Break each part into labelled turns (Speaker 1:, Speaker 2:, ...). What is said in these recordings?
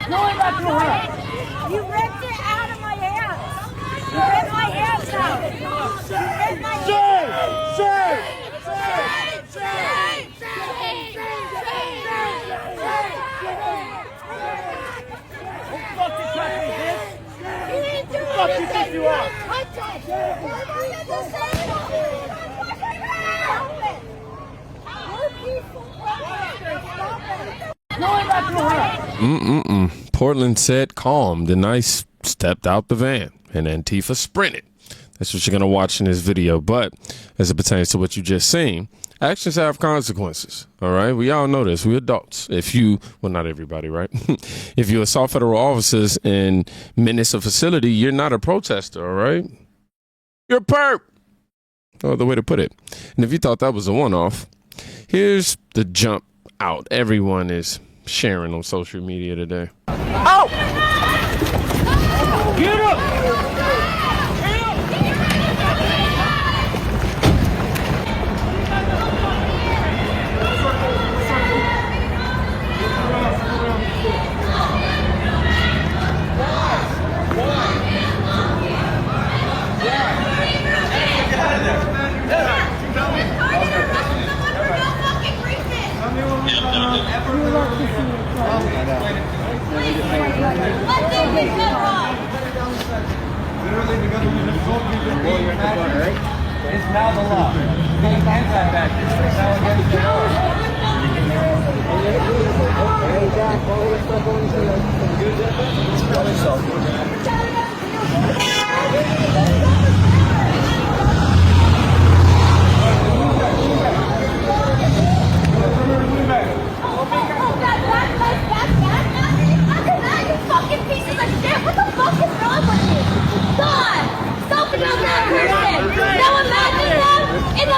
Speaker 1: No, I'm not doing that. You ripped it out of my hands. You ripped my hands out. You ripped my hands
Speaker 2: Portland said calm. Then I stepped out the van and Antifa sprinted. That's what you're going to watch in this video. But as it pertains to what you just seen, actions have consequences. All right. We all know this. We're adults. If you, well, not everybody, right? If you assault federal officers and menace a facility, you're not a protester. All right. You're a perp. No other way to put it. And if you thought that was a one-off, here's the jump out everyone is sharing on social media today.
Speaker 1: Oh! Get up!
Speaker 3: It's now the law. Being anti-fascist is now against the law.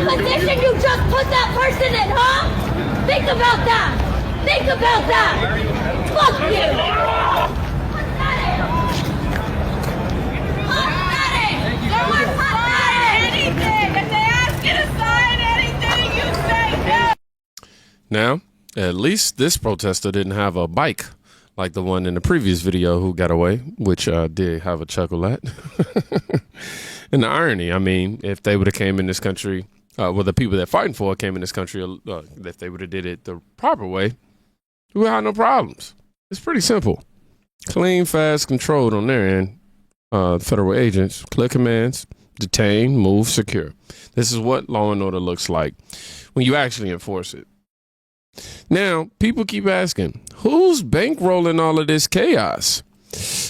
Speaker 1: Position you just put that person in, huh? Think about that. Think about that. Fuck you. Anything. If they ask you to sign anything, you say no.
Speaker 2: Now, at least this protester didn't have a bike like the one in the previous video who got away, which did have a chuckle at. And the irony, I mean, if they would have came in this country, well, the people that fighting for it came in this country, if they would have did it the proper way, we would have no problems. It's pretty simple. Clean, fast, controlled on their end. Federal agents, clear commands, detain, move, secure. This is what law and order looks like when you actually enforce it. Now, people keep asking, who's bankrolling all of this chaos?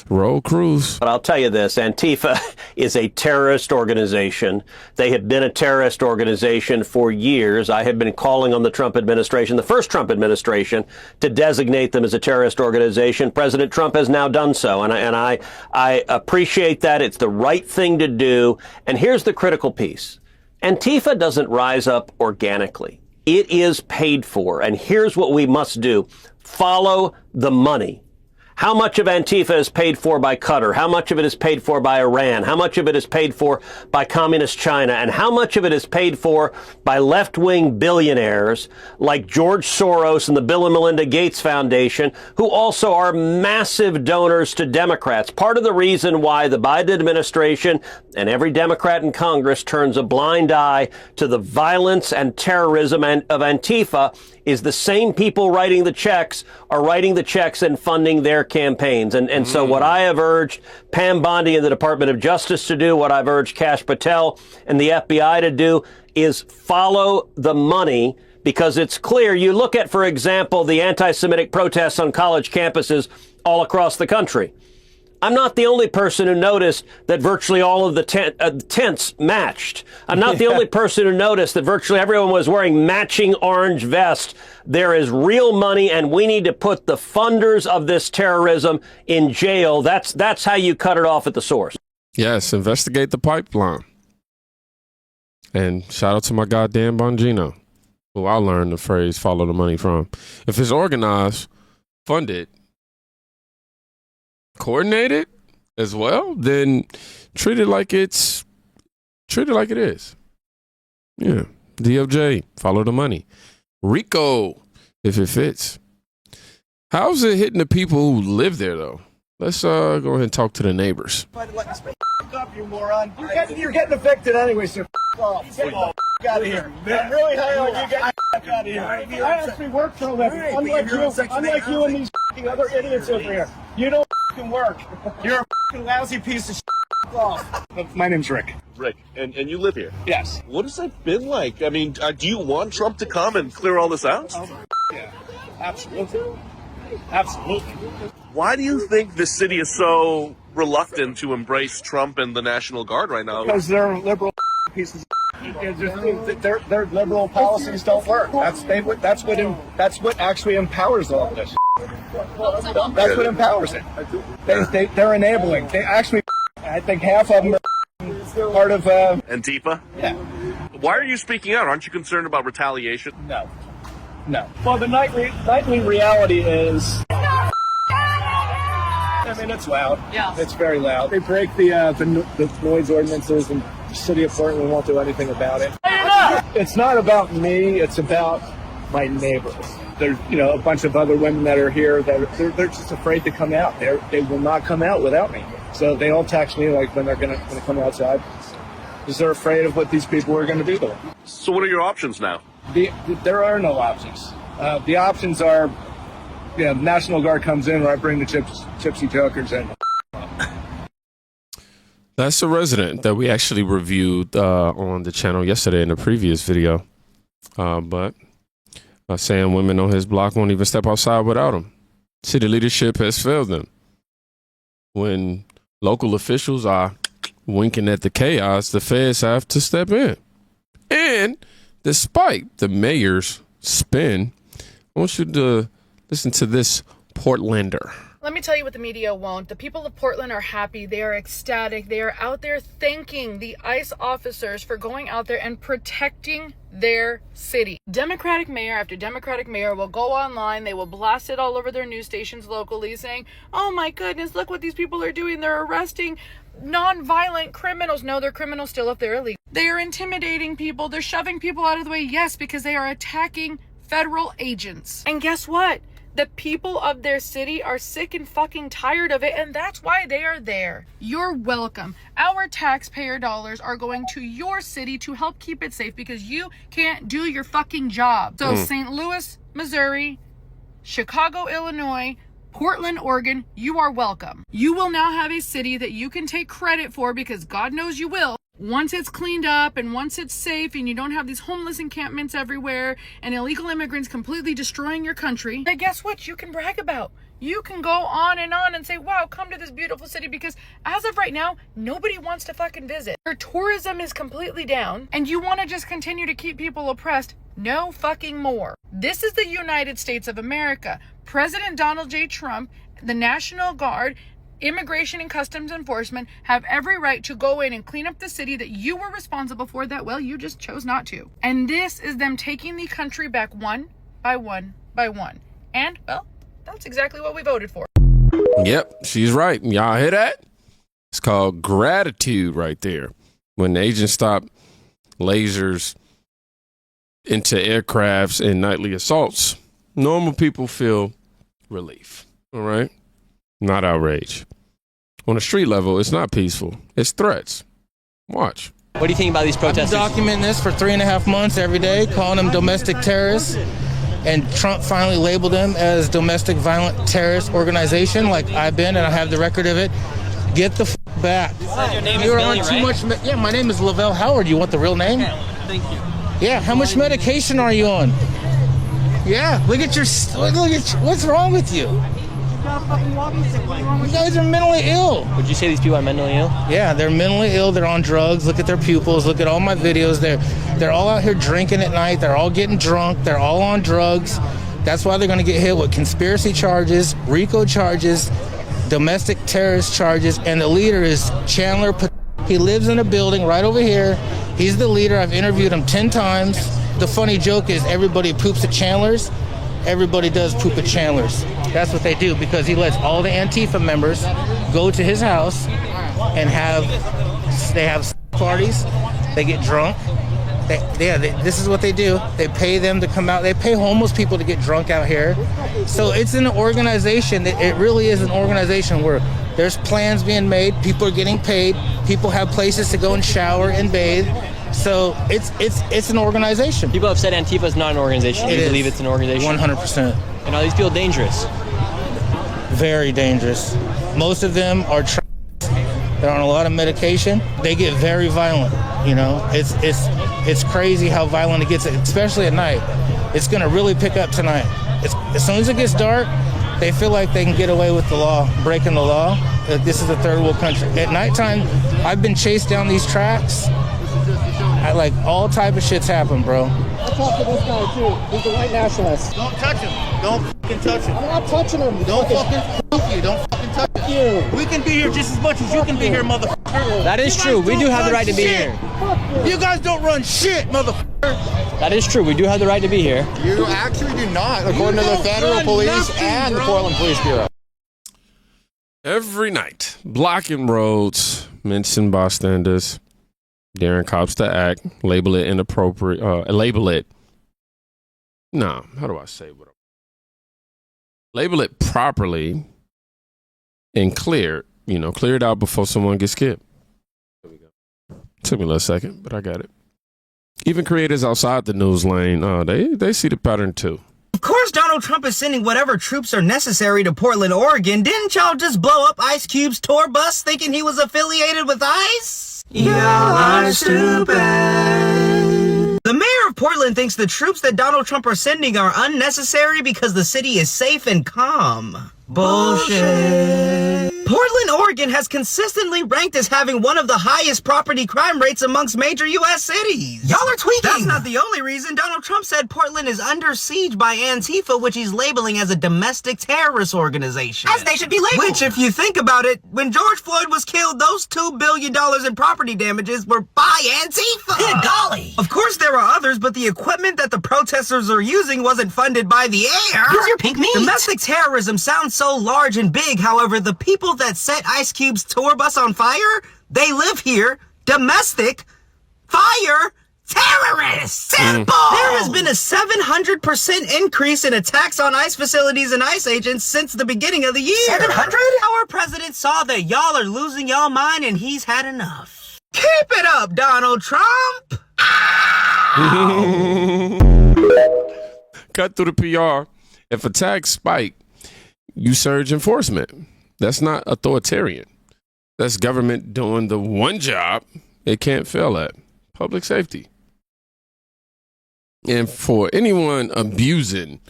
Speaker 2: Roll Cruz.
Speaker 4: But I'll tell you this, Antifa is a terrorist organization. They have been a terrorist organization for years. I have been calling on the Trump administration, the first Trump administration, to designate them as a terrorist organization. President Trump has now done so, and I appreciate that. It's the right thing to do. And here's the critical piece. Antifa doesn't rise up organically. It is paid for, and here's what we must do. Follow the money. How much of Antifa is paid for by Qatar? How much of it is paid for by Iran? How much of it is paid for by communist China? And how much of it is paid for by left-wing billionaires like George Soros and the Bill and Melinda Gates Foundation, who also are massive donors to Democrats? Part of the reason why the Biden administration and every Democrat in Congress turns a blind eye to the violence and terrorism of Antifa is the same people writing the checks are writing the checks and funding their campaigns. And so what I have urged Pam Bondi and the Department of Justice to do, what I've urged Kash Patel and the FBI to do, is follow the money, because it's clear. You look at, for example, the anti-Semitic protests on college campuses all across the country. I'm not the only person who noticed that virtually all of the tents matched. I'm not the only person who noticed that virtually everyone was wearing matching orange vests. There is real money, and we need to put the funders of this terrorism in jail. That's how you cut it off at the source.
Speaker 2: Yes, investigate the pipeline. And shout out to my goddamn Bongino, who I learned the phrase follow the money from. If it's organized, funded, coordinated as well, then treat it like it is. Yeah. DOJ, follow the money. RICO, if it fits. How's it hitting the people who live there, though? Let's go ahead and talk to the neighbors.
Speaker 5: Up, you moron. You're getting evicted anyway, so off. Get out of here. I'm really high on you. Get out of here. I actually work for a living. Unlike you and these other idiots over here. You don't work. You're a lousy piece of off. My name's Rick.
Speaker 6: Rick, and you live here?
Speaker 5: Yes.
Speaker 6: What has that been like? I mean, do you want Trump to come and clear all this out?
Speaker 5: Yeah, absolutely. Absolutely.
Speaker 6: Why do you think the city is so reluctant to embrace Trump and the National Guard right now?
Speaker 5: Because they're liberal pieces of their liberal policies don't work. That's what actually empowers all this. That's what empowers it. They're enabling. They actually, I think half of them are part of
Speaker 6: Antifa?
Speaker 5: Yeah.
Speaker 6: Why are you speaking out? Aren't you concerned about retaliation?
Speaker 5: No. Well, the nightly reality is, I mean, it's loud. Yeah. It's very loud. They break the noise ordinances, and the city of Portland won't do anything about it. It's not about me. It's about my neighbors. There's, a bunch of other women that are here that they're just afraid to come out. They will not come out without me. So they all text me like when they're gonna come outside, because they're afraid of what these people are going to do to them.
Speaker 6: So what are your options now?
Speaker 5: There are no options. The options are, National Guard comes in, or I bring the gypsy jokers in.
Speaker 2: That's a resident that we actually reviewed on the channel yesterday in the previous video. But saying women on his block won't even step outside without him. City leadership has failed them. When local officials are winking at the chaos, the feds have to step in. And despite the mayor's spin, I want you to listen to this Portlander.
Speaker 7: Let me tell you what the media won't. The people of Portland are happy. They are ecstatic. They are out there thanking the ICE officers for going out there and protecting their city. Democratic mayor after Democratic mayor will go online. They will blast it all over their news stations locally saying, oh my goodness, look what these people are doing. They're arresting non-violent criminals. No, they're criminals still if they're illegal. They are intimidating people. They're shoving people out of the way. Yes, because they are attacking federal agents. And guess what? The people of their city are sick and fucking tired of it, and that's why they are there. You're welcome. Our taxpayer dollars are going to your city to help keep it safe because you can't do your fucking job. So St. Louis, Missouri, Chicago, Illinois, Portland, Oregon, you are welcome. You will now have a city that you can take credit for, because God knows you will. Once it's cleaned up and once it's safe and you don't have these homeless encampments everywhere and illegal immigrants completely destroying your country, then guess what? You can brag about. You can go on and say, wow, come to this beautiful city, because as of right now, nobody wants to fucking visit. Your tourism is completely down and you want to just continue to keep people oppressed. No fucking more. This is the United States of America. President Donald J. Trump, the National Guard, Immigration and Customs Enforcement have every right to go in and clean up the city that you were responsible for that, well, you just chose not to. And this is them taking the country back one by one by one. And, well, that's exactly what we voted for.
Speaker 2: Yep, she's right. Y'all hear that? It's called gratitude right there. When the agents stop lasers into aircrafts and nightly assaults, normal people feel relief. All right? Not outrage. On a street level, it's not peaceful. It's threats. Watch.
Speaker 8: What do you think about these protesters?
Speaker 9: I've been documenting this for 3.5 months every day, calling them domestic terrorists. And Trump finally labeled them as domestic violent terrorist organization, like I've been, and I have the record of it. Get the back.
Speaker 8: Your name is Billy, right?
Speaker 9: Yeah, my name is Lavelle Howard. You want the real name?
Speaker 8: Thank you.
Speaker 9: Yeah, how much medication are you on? Yeah, look at what's wrong with you? You guys are mentally ill.
Speaker 8: Would you say these people are mentally ill?
Speaker 9: Yeah, they're mentally ill. They're on drugs. Look at their pupils. Look at all my videos. They're all out here drinking at night. They're all getting drunk. They're all on drugs. That's why they're going to get hit with conspiracy charges, RICO charges, domestic terrorist charges, and the leader is Chandler. He lives in a building right over here. He's the leader. I've interviewed him 10 times. The funny joke is everybody poops at Chandler's. Everybody does poop at Chandler's. That's what they do, because he lets all the Antifa members go to his house and have parties. They get drunk. This is what they do. They pay them to come out. They pay homeless people to get drunk out here. So it's an organization. It really is an organization where there's plans being made. People are getting paid. People have places to go and shower and bathe. So it's an organization.
Speaker 8: People have said Antifa is not an organization. Do you believe it's an organization?
Speaker 9: 100%.
Speaker 8: And are these people dangerous?
Speaker 9: Very dangerous. Most of them are they're on a lot of medication. They get very violent. You know, it's crazy how violent it gets, especially at night. It's gonna really pick up tonight. As soon as it gets dark, they feel like they can get away with the law, breaking the law. This is a third world country. At nighttime, I've been chased down these tracks. Like all type of shit's happen, bro.
Speaker 5: I talked to this guy too. He's a white nationalist.
Speaker 9: Don't touch him. Don't fucking touch him.
Speaker 5: I'm not touching him.
Speaker 9: Don't fucking you. Don't fucking touch him. We can be here just as much as you can be here, motherfucker.
Speaker 8: That is true. We do have the right to be here.
Speaker 9: You guys don't run shit, motherfucker.
Speaker 8: That is true. We do have the right to be here.
Speaker 10: You actually do not, according to the federal police and the Portland Police Bureau.
Speaker 2: Every night, blocking roads, mention bystanders, daring cops to act, label it inappropriate, how do I say what? Label it properly and clear it out before someone gets killed. There we go. Took me a little second, but I got it. Even creators outside the news lane, they see the pattern too.
Speaker 11: Of course Donald Trump is sending whatever troops are necessary to Portland, Oregon. Didn't y'all just blow up Ice Cube's tour bus thinking he was affiliated with ICE? Y'all are stupid. The mayor of Portland thinks the troops that Donald Trump are sending are unnecessary because the city is safe and calm. Bullshit. Portland, Oregon has consistently ranked as having one of the highest property crime rates amongst major U.S. cities. Y'all are tweaking. That's not the only reason. Donald Trump said Portland is under siege by Antifa, which he's labeling as a domestic terrorist organization. As they should be labeled. Which, if you think about it, when George Floyd was killed, those $2 billion in property damages were by Antifa. Good golly. Of course, there are others, but the equipment that the protesters are using wasn't funded by the air. Use your pink meat. Domestic terrorism sounds so large and big. However, the people that set Ice Cube's tour bus on fire, they live here. Domestic fire terrorists. Simple. There has been a 700% increase in attacks on ICE facilities and ICE agents since the beginning of the year. 700? Our president saw that y'all are losing y'all mind and he's had enough. Keep it up, Donald Trump.
Speaker 2: Cut through the PR. If attacks spike, you surge enforcement. That's not authoritarian. That's government doing the one job it can't fail at: public safety. And for anyone abusing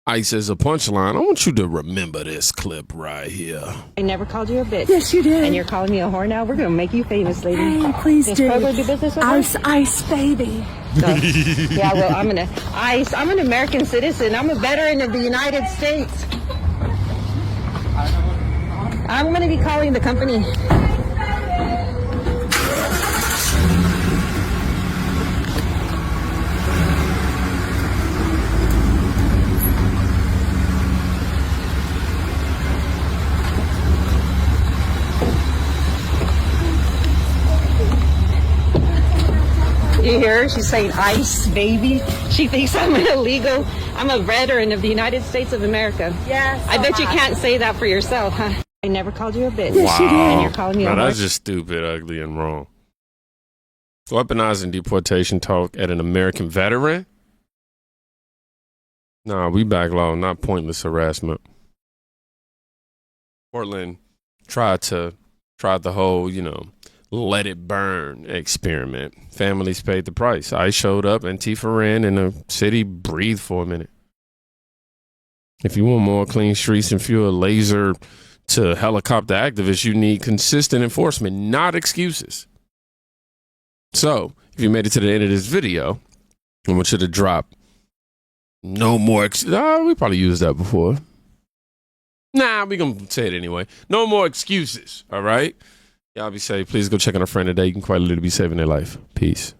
Speaker 2: ICE as a punchline, I want you to remember this clip right here.
Speaker 12: I never called you a bitch.
Speaker 1: Yes, you did.
Speaker 12: And you're calling me a whore now? We're going to make you famous, lady.
Speaker 1: Hey, please
Speaker 12: Does
Speaker 1: do.
Speaker 12: Kroger do business with us?
Speaker 1: Ice baby.
Speaker 12: So, yeah, well, I'm an American citizen. I'm a veteran of the United States. I'm going to be calling the company. You hear her? She's saying ICE, baby. She thinks I'm illegal. I'm a veteran of the United States of America.
Speaker 1: Yes.
Speaker 12: I bet you can't say that for yourself, huh? I never called you a bitch.
Speaker 1: Yes, you did.
Speaker 12: And you're calling me a
Speaker 2: That's
Speaker 12: whore?
Speaker 2: just stupid, ugly, and wrong. Weaponizing deportation talk at an American veteran? Nah, we backload, not pointless harassment. Portland tried the whole, let it burn experiment. Families paid the price. I showed up, Antifa ran, and the city breathed for a minute. If you want more clean streets and fewer laser to helicopter activists, you need consistent enforcement, not excuses. So, if you made it to the end of this video, I want you to drop no more we probably used that before. Nah, we gonna say it anyway. No more excuses, all right? Y'all be safe. Please go check on a friend today. You can quite literally be saving their life. Peace.